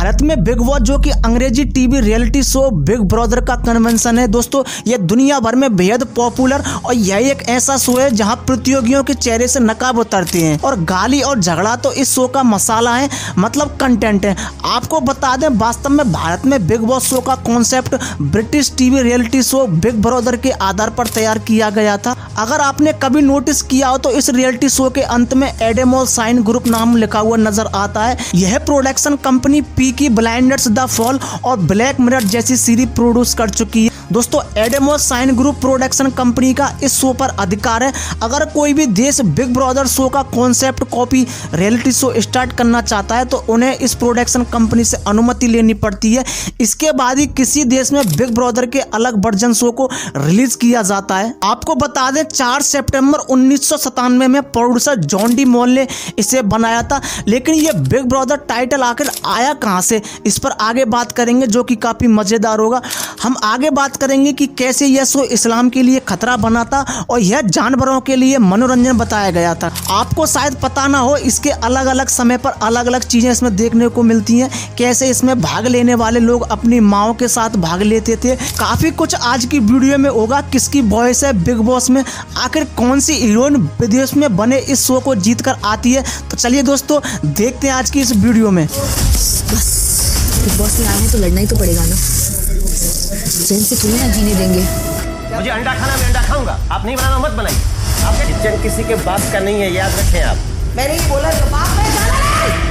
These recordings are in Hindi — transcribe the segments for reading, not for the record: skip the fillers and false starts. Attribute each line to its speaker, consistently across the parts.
Speaker 1: भारत में बिग बॉस जो कि अंग्रेजी TV reality show big brother का कन्वेंशन है दोस्तों, ये दुनिया भर में बेहद पॉपुलर और यह एक ऐसा शो है जहां प्रतियोगियों के चेहरे से नकाब उतरते हैं और गाली और झगड़ा तो इस शो का मसाला है, मतलब कंटेंट है। आपको बता दें, वास्तव में भारत में बिग बॉस शो का concept British TV reality show big brother के आधार पर तैयार किया गया था। अगर आपने कभी नोटिस किया हो तो इस रियलिटी शो के अंत में एडेमोल साइन ग्रुप नाम लिखा हुआ नजर आता है। यह production company Peaky blinders, the fall और ब्लैक मिरर जैसी सीरीज प्रोड्यूस कर चुकी है। दोस्तों, एडेमोल साइन ग्रुप प्रोडक्शन कंपनी का इस शो पर अधिकार है। अगर कोई भी देश बिग ब्रदर शो का concept copy reality show start करना चाहता है तो उन्हें इस प्रोडक्शन कंपनी से अनुमति लेनी पड़ती है। इसके बाद ही किसी देश में बिग ब्रदर के अलग वर्जन शो को रिलीज किया जाता है। आपको बता दें, 4 सितंबर 1997 में प्रोड्यूसर जॉन डी मॉल ने इसे बनाया था। लेकिन ये बिग ब्रदर टाइटल आखिर आया कहां से, इस पर आगे बात करेंगे जो कि काफी मजेदार होगा। हम आगे बात करेंगे कि कैसे यह शो इस्लाम के लिए खतरा बना था और यह जानवरों के लिए मनोरंजन बताया गया था। आपको शायद पता ना हो, इसके अलग अलग समय पर अलग अलग चीजें इसमें देखने को मिलती हैं। कैसे इसमें भाग लेने वाले लोग अपनी माओ के साथ भाग लेते थे, काफी कुछ आज की वीडियो में होगा। किसकी वॉइस है बिग बॉस में, आखिर कौन सी हीरोइन विदेश में बने इस शो को जीत कर आती है। तो चलिए दोस्तों, देखते हैं आज की इस वीडियो में।
Speaker 2: बस बिग बॉस में आए हैं तो लड़ना ही तो पड़ेगा ना, चैन से थोड़ी ना जीने देंगे।
Speaker 3: मुझे अंडा खाना, मैं अंडा खाऊंगा। आप नहीं बनाना मत बनाइए। आपका किचन किसी के बाप का नहीं है, याद रखें आप।
Speaker 4: मैंने ही बोला जो बाप में जाना नहीं।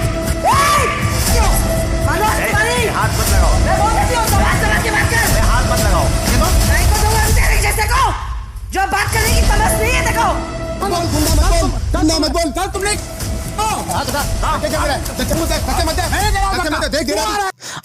Speaker 3: हाथ मत लगाओ।
Speaker 4: मैं बोल रही हूँ, समझ के बात कर।
Speaker 3: हाथ मत लगाओ।
Speaker 4: नहीं को दूंगा तेरे जैसे को जो बात करने की समझ नहीं है। देखो
Speaker 5: गुंडा मत बोल। चल तुमने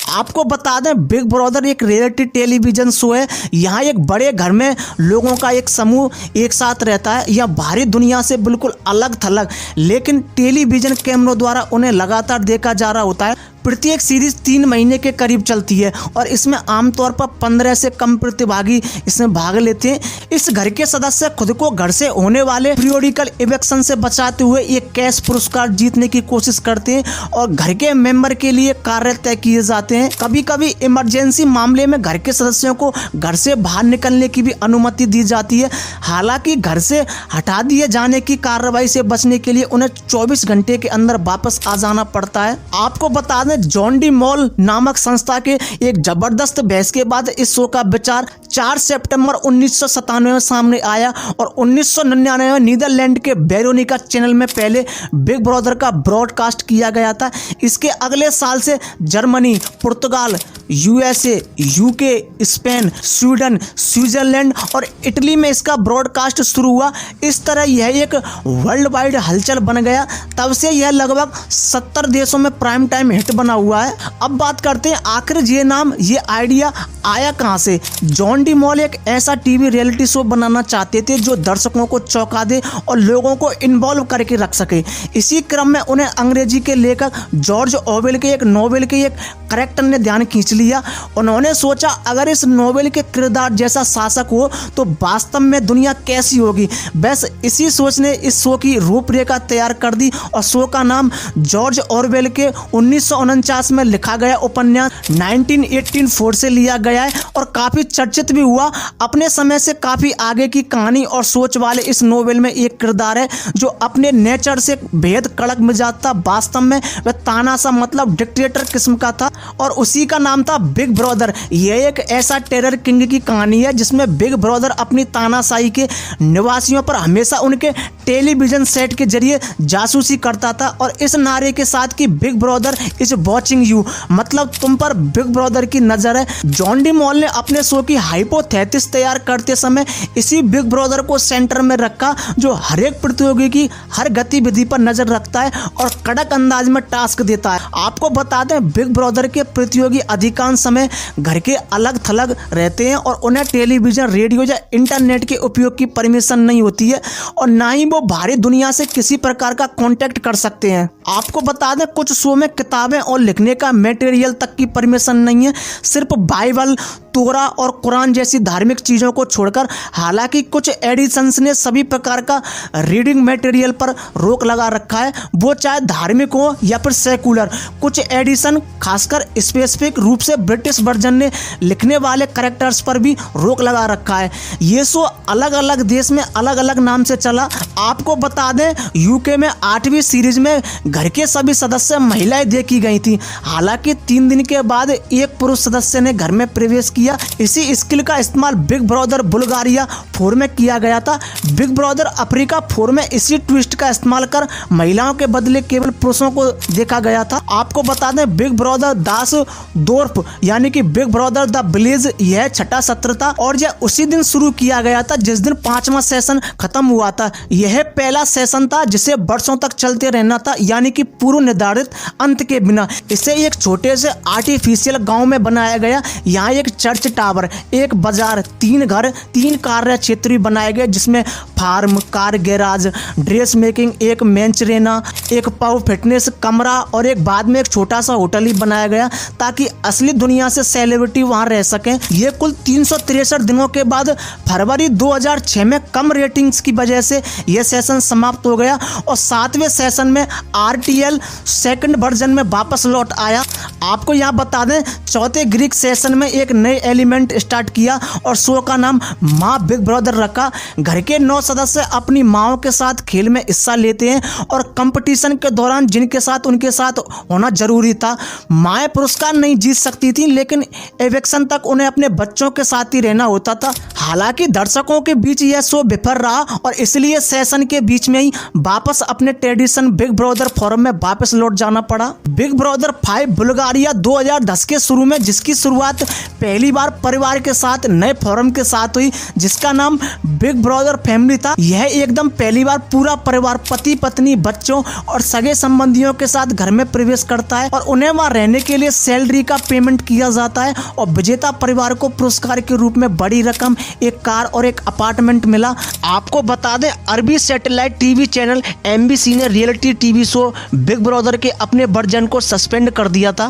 Speaker 1: आपको बता दें, बिग ब्रदर एक रियलिटी टेलीविजन शो है। यहाँ एक बड़े घर में लोगों का एक समूह एक साथ रहता है। यह बाहरी दुनिया से बिल्कुल अलग थलग, लेकिन टेलीविजन कैमरों द्वारा उन्हें लगातार देखा जा रहा होता है। प्रत्येक सीरीज 3 महीने के करीब चलती है और इसमें आमतौर पर 15 से कम प्रतिभागी इसमें भाग लेते हैं। इस घर के सदस्य खुद को घर से होने वाले पीरियोडिकल इवेक्शन से बचाते हुए एक कैश पुरस्कार जीतने की कोशिश करते हैं और घर के मेंबर के लिए कार्य तय किए जाते हैं। कभी कभी इमरजेंसी मामले में घर के सदस्यों को घर से बाहर निकलने की भी अनुमति दी जाती है। हालांकि घर से हटा दिए जाने की कार्रवाई से बचने के लिए उन्हें 24 घंटे के अंदर वापस आ जाना पड़ता है। आपको बता दें, जॉन डी मॉल नामक संस्था के एक जबरदस्त बहस के बाद इस शो का विचार 4 सितंबर 1997 में सामने आया और 1999 में नीदरलैंड के वेरोनिका चैनल में पहले बिग ब्रदर का ब्रॉडकास्ट किया गया था। इसके अगले साल से जर्मनी, पुर्तगाल, USA, UK, Spain, Sweden, Switzerland और इटली में इसका ब्रॉडकास्ट शुरू हुआ। इस तरह यह एक वर्ल्ड वाइड हलचल बन गया। तब से यह लगभग 70 देशों में प्राइम टाइम हिट बना हुआ है। अब बात करते हैं, आखिर ये नाम, ये आइडिया आया कहां से। जॉन डी मॉल एक ऐसा टीवी रियलिटी शो बनाना चाहते थे जो दर्शकों को चौंका दे और लोगों को इन्वॉल्व करके रख सके। इसी क्रम में उन्हें अंग्रेजी के लेखक जॉर्ज ऑरवेल के एक नोवेल के एक कैरेक्टर ने ध्यान खींच लिया। उन्होंने सोचा, अगर इस नोवेल के किरदार जैसा शासक हो तो वास्तव में दुनिया कैसी होगी। बस इसी सोच ने इस शो की रूपरेखा तैयार कर दी और शो का नाम जॉर्ज ऑरवेल के 1949 में लिखा गया उपन्यास 1984 से लिया गया है और काफी चर्चित भी हुआ। अपने समय से काफी आगे की कहानी और सोच वाले इस नोवेल में एक किरदार है जो अपने नेचर से बेहद कड़क मिजाज था। वास्तव में वह तानाशाह, मतलब डिक्टेटर किस्म का था और उसी का नाम था बिग ब्रदर। यह एक ऐसा टेरर किंग की कहानी है जिसमें बिग ब्रदर अपनी तानाशाही के निवासियों पर हमेशा उनके टेलीविजन सेट के जरिए जासूसी करता था और इस नारे के साथ कि big brother is watching you, मतलब तुम पर बिग ब्रदर की नजर है। जॉन डी मॉल ने अपने शो की हाइपोथेसिस तैयार करते समय इसी बिग ब्रदर को सेंटर में रखा, जो हर एक प्रतियोगी की हर गतिविधि पर नजर रखता है और कड़क अंदाज में टास्क देता है। आपको बता दें, बिग ब्रदर के प्रतियोगी अधिकांश समय घर के अलग थलग रहते हैं और उन्हें टेलीविजन, रेडियो या इंटरनेट के उपयोग की परमिशन नहीं होती है और ना ही वो बाहरी दुनिया से किसी प्रकार का कांटेक्ट कर सकते हैं। आपको बता दें, कुछ शो में किताबें और लिखने का मटेरियल तक की परमिशन नहीं है। सिर्फ बाइबल, बाइबल, तोरा और कुरान जैसी धार्मिक चीज़ों को छोड़कर। हालांकि कुछ एडिशंस ने सभी प्रकार का रीडिंग मटेरियल पर रोक लगा रखा है, वो चाहे धार्मिक हो या फिर सेकुलर। कुछ एडिशन खासकर स्पेसिफिक रूप से ब्रिटिश वर्जन ने लिखने वाले कैरेक्टर्स पर भी रोक लगा रखा है। ये शो अलग अलग देश में अलग अलग नाम से चला। आपको बता दें, यूके में 8वीं सीरीज में घर के सभी सदस्य महिलाएं देखी गई थी। हालांकि 3 दिन के बाद एक पुरुष सदस्य ने घर में प्रवेश किया। इसी स्किल का इस्तेमाल बिग ब्रदर बुल्गारिया 4 में किया गया था। बिग ब्रदर अफ्रीका 4 में इसी ट्विस्ट का इस्तेमाल कर महिलाओं के बदले केवल पुरुषों को देखा गया था। आपको बता दें, बिग ब्रदर दास दोर्फ यानी कि बिग ब्रदर द विलेज यह 6ठा सत्र था और यह उसी दिन शुरू किया गया था जिस दिन 5वां सेशन खत्म हुआ था। यह पहला सेशन था जिसे वर्षों तक चलते रहना था, यानी कि पूर्व निर्धारित अंत के बिना। इसे एक छोटे से आर्टिफिशियल गांव में बनाया गया। यहाँ एक चर्च टावर, एक बाजार, 3 घर, 3 कार्य क्षेत्र भी बनाए गए जिसमें farm, car garage, dress making, एक मेंस रेना, एक पब, फिटनेस कमरा और एक बाद में एक छोटा सा होटल ही बनाया गया ताकि असली दुनिया से सेलिब्रिटी वहां रह सकें। ये कुल 363 दिनों के बाद फरवरी 2006 में कम रेटिंग्स की वजह से यह सेशन समाप्त हो गया और 7वें सेशन में RTL सेकंड वर्जन में वापस लौट आया। आपको यहाँ बता दें, 4थे ग्रीक सेशन में एक नए एलिमेंट स्टार्ट किया और शो का नाम माँ बिग ब्रदर रखा। घर के 9 सदस्य अपनी माओं के साथ खेल में हिस्सा लेते हैं और कंपटीशन के दौरान जिनके साथ उनके साथ होना जरूरी था। माएँ पुरस्कार नहीं जीत सकती थी, लेकिन एविक्शन तक उन्हें अपने बच्चों के साथ ही रहना होता था। हालांकि दर्शकों के बीच यह शो विफल रहा और इसलिए सेशन के बीच में ही वापस अपने ट्रेडिशन बिग ब्रदर फोरम में वापस लौट जाना पड़ा। बिग ब्रदर 5 बुल्गारिया 2010 के शुरू में, जिसकी शुरुआत पहली बार परिवार के साथ नए फोरम के साथ हुई जिसका नाम बिग ब्रदर फैमिली था। यह एकदम पहली बार पूरा परिवार पति पत्नी बच्चों और सगे संबंधियों के साथ घर में प्रवेश करता है और उन्हें वहां रहने के लिए सैलरी का पेमेंट किया जाता है और विजेता परिवार को पुरस्कार के रूप में बड़ी रकम, एक कार और एक अपार्टमेंट मिला। आपको बता दें, अरबी सैटेलाइट टीवी चैनल MBC ने reality TV show big brother के अपने वर्जन को सस्पेंड कर दिया था।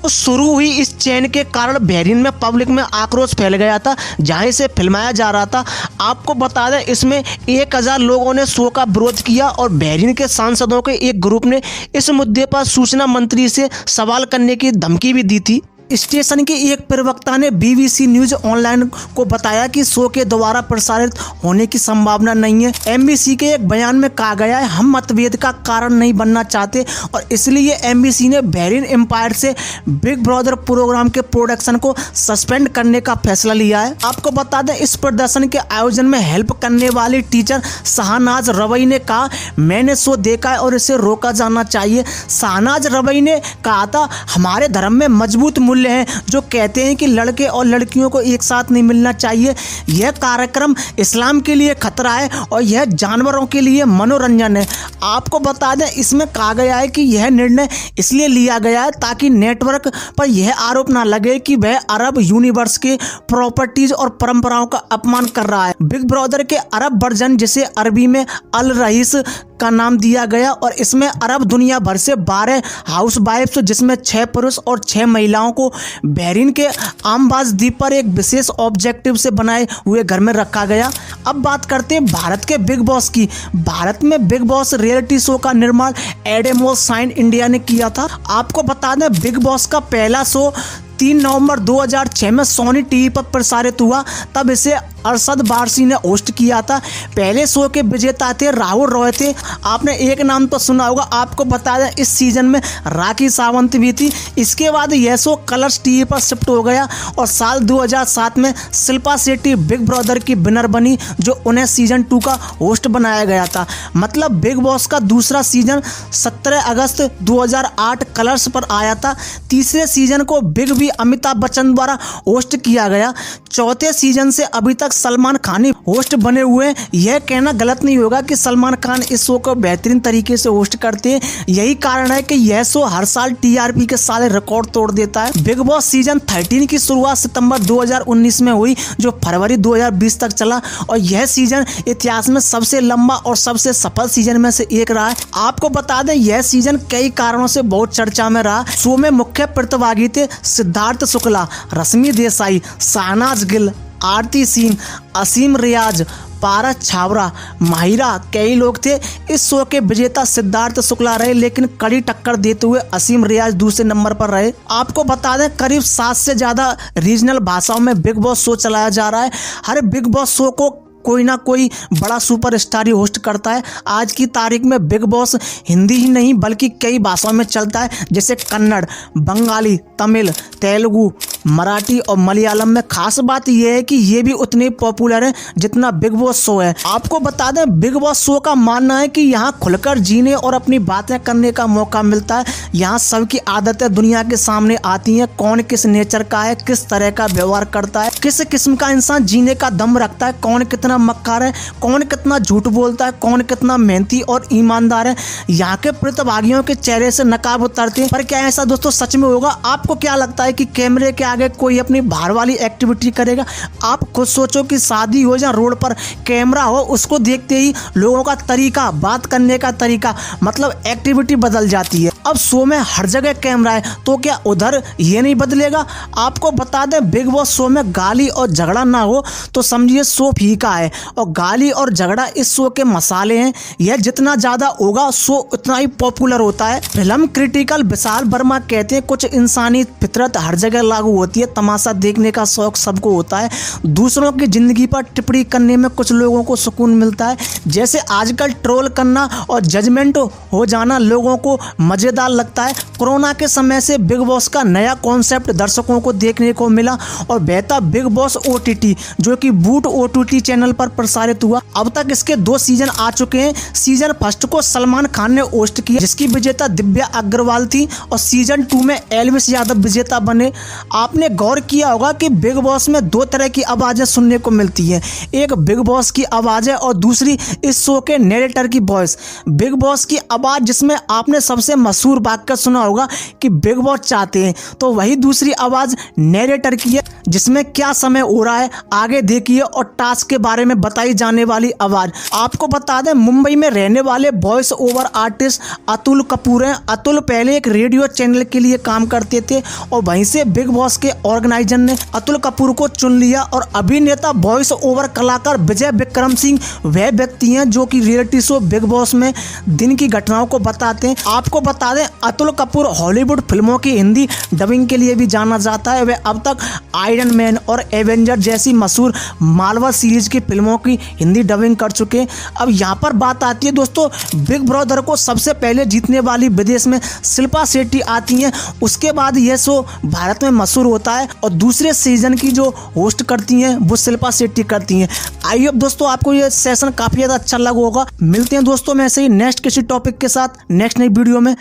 Speaker 1: तो शुरू हुई इस चैन के कारण बहरीन में पब्लिक में आक्रोश फैल गया था जहां इसे फिल्माया जा रहा था। आपको बता दें, इसमें 1000 लोगों ने शो का विरोध किया और बहरीन के सांसदों के एक ग्रुप ने इस मुद्दे पर सूचना मंत्री से सवाल करने की धमकी भी दी थी। स्टेशन के एक प्रवक्ता ने BBC न्यूज ऑनलाइन को बताया कि शो के दोबारा प्रसारित होने की संभावना नहीं है। MBC के एक बयान में कहा गया है, हम मतभेद का कारण नहीं बनना चाहते और इसलिए MBC ने बहरीन एम्पायर से बिग ब्रदर प्रोग्राम के प्रोडक्शन को सस्पेंड करने का फैसला लिया है। आपको बता दें, इस प्रदर्शन के आयोजन में हेल्प करने वाली टीचर शाहनाज रवई ने कहा, मैंने शो देखा है और इसे रोका जाना चाहिए। शाहनाज रवई ने कहा था, हमारे धर्म में मजबूत मूल्य हैं जो कहते हैं कि लड़के और लड़कियों को एक साथ नहीं मिलना चाहिए। यह कार्यक्रम इस्लाम के लिए खतरा है और यह जानवरों के लिए मनोरंजन है। आपको बता दें, इसमें कहा गया है कि यह निर्णय इसलिए लिया गया है ताकि नेटवर्क पर यह आरोप ना लगे कि वह अरब यूनिवर्स के प्रॉपर्टीज और परंपराओं का अपमान कर रहा है। बिग ब्रदर के अरब वर्जन, जिसे अरबी में अल रईस का नाम दिया गया और इसमें अरब दुनिया भर से 12 हाउस वाइफ्स, जिसमें 6 पुरुष और 6 महिलाओं को बहरीन के आमबाज द्वीप पर एक विशेष ऑब्जेक्टिव से बनाए हुए घर में रखा गया। अब बात करते हैं भारत के बिग बॉस की। भारत में बिग बॉस रियलिटी शो का निर्माण एडेमो साइन इंडिया ने किया था। आपको बता दें, बिग बॉस का पहला शो 3 नवंबर 2006 में सोनी टीवी पर प्रसारित हुआ। तब इसे अरशद वारसी ने होस्ट किया था। पहले शो के विजेता थे राहुल रॉय थे। आपने एक नाम तो सुना होगा। आपको बता दें, इस सीजन में राखी सावंत भी थी। इसके बाद यह शो कलर्स टीवी पर शिफ्ट हो गया और साल 2007 में शिल्पा शेट्टी बिग ब्रदर की विनर बनी, जो उन्हें सीजन 2 का होस्ट बनाया गया था। मतलब बिग बॉस का दूसरा सीजन 17 अगस्त 2008 कलर्स पर आया था। तीसरे सीजन को बिग बी अमिताभ बच्चन द्वारा होस्ट किया गया। चौथे सीजन से अभी तक तक सलमान खान ही होस्ट बने हुए हैं। यह कहना गलत नहीं होगा कि सलमान खान इस शो को बेहतरीन तरीके से होस्ट करते हैं। यही कारण है कि यह शो हर साल टीआरपी के सारे रिकॉर्ड तोड़ देता है। बिग बॉस सीजन 13 की शुरुआत सितंबर 2019 में हुई, जो फरवरी 2020 तक चला, और यह सीजन इतिहास में सबसे लंबा और सबसे सफल सीजन में से एक रहा है। आपको बता दें, यह सीजन कई कारणों से बहुत चर्चा में रहा। शो में मुख्य प्रतिभागी थे सिद्धार्थ शुक्ला, रश्मि देसाई, शहनाज गिल, आरती सिंह, असीम रियाज, पारस छाबड़ा, माहिरा, कई लोग थे। इस शो के विजेता सिद्धार्थ शुक्ला रहे, लेकिन कड़ी टक्कर देते हुए असीम रियाज दूसरे नंबर पर रहे। आपको बता दें, करीब 7 से ज्यादा रीजनल भाषाओं में बिग बॉस शो चलाया जा रहा है। हर बिग बॉस शो को कोई ना कोई बड़ा सुपरस्टार ही होस्ट करता है। आज की तारीख में बिग बॉस हिंदी ही नहीं बल्कि कई भाषाओं में चलता है, जैसे कन्नड़, बंगाली, तमिल, तेलुगु, मराठी और मलयालम में। खास बात यह है कि ये भी उतने पॉपुलर है जितना बिग बॉस शो है। आपको बता दें, बिग बॉस शो का मानना है कि यहाँ खुलकर जीने और अपनी बातें करने का मौका मिलता है। यहाँ सबकी आदतें दुनिया के सामने आती हैं। कौन किस नेचर का है, किस तरह का व्यवहार करता है, किस किस्म का इंसान जीने का दम रखता है, कौन कितना मक्कार है, कौन कितना झूठ बोलता है, कौन कितना मेहनती और ईमानदार है। यहाँ के प्रतिभागियों के चेहरे से नकाब उतरते हैं। पर क्या ऐसा दोस्तों सच में होगा? आपको क्या लगता है कि कैमरे के आगे कोई अपनी बाहर वाली एक्टिविटी करेगा? आप खुद सोचो कि शादी हो या रोड पर कैमरा हो, उसको देखते ही लोगों का तरीका, बात करने का तरीका, मतलब एक्टिविटी बदल जाती है। अब शो में हर जगह कैमरा है, तो क्या उधर ये नहीं बदलेगा? आपको बता दें, बिग बॉस शो में गाली और झगड़ा ना हो तो समझिए शो फीका है। और गाली और झगड़ा इस शो के मसाले हैं। यह जितना ज्यादा होगा शो उतना ही पॉपुलर होता है। फिल्म क्रिटिकल विशाल वर्मा कहते हैं, कुछ इंसानी फितरत हर जगह लागू होती है। तमाशा देखने का शौक सबको होता है। दूसरों की जिंदगी पर टिप्पणी करने में कुछ लोगों को सुकून मिलता है। जैसे आजकल ट्रोल करना और जजमेंट हो जाना लोगों को मजेदार लगता है। कोरोना के समय से बिग बॉस का नया कॉन्सेप्ट दर्शकों को देखने को मिला और बेहतर बिग बॉस OTT, जो कि बूट OTT चैनल पर प्रसारित हुआ। अब तक इसके 2 सीजन आ चुके हैं। सीजन 1 को सलमान खान ने होस्ट किया, जिसकी विजेता दिव्या अग्रवाल थी, और सीजन 2 में एल्विस यादव विजेता बने। आपने गौर किया होगा कि बिग बॉस में 2 तरह की आवाजें सुनने को मिलती है। एक बिग बॉस की आवाज है और दूसरी इस शो के नैरेटर की वॉइस। बिग बॉस की आवाज जिसमें आपने सबसे मशहूर वाक्य सुना होगा कि बिग बॉस चाहते हैं, तो वही दूसरी आवाज नैरेटर की है, जिसमें क्या समय हो रहा है आगे देखिए, और टास्क के बारे में बताई जाने वाली आवाज। आपको बता दें, मुंबई में रहने वाले voice over artist Atul Kapoor हैं। अतुल पहले एक रेडियो चैनल के लिए काम करते थे और वहीं से बिग बॉस के ऑर्गेनाइजर ने अतुल कपूर को चुन लिया। और अभिनेता वॉइस ओवर कलाकार विजय विक्रम सिंह वह व्यक्ति हैं जो कि रियलिटी शो बिग बॉस में दिन की घटनाओं को बताते हैं। आपको बता दें, अतुल कपूर हॉलीवुड फिल्मों की हिंदी डबिंग के लिए भी जाना जाता है। वह अब तक आयरन मैन और एवेंजर जैसी मशहूर मार्वल सीरीज की फिल्मों की हिंदी डबिंग कर चुके हैं। अब यहाँ पर बात आती है दोस्तों, बिग ब्रदर को सबसे पहले जीतने वाली विदेश में शिल्पा शेट्टी आती हैं। उसके बाद यह शो भारत में मशहूर होता है और दूसरे सीजन की जो होस्ट करती हैं वो शिल्पा शेट्टी करती हैं। आई होप दोस्तों आपको ये सेशन काफी ज्यादा अच्छा लगा होगा। मिलते हैं दोस्तों मैं ऐसे ही नेक्स्ट किसी टॉपिक के साथ नेक्स्ट नई वीडियो में।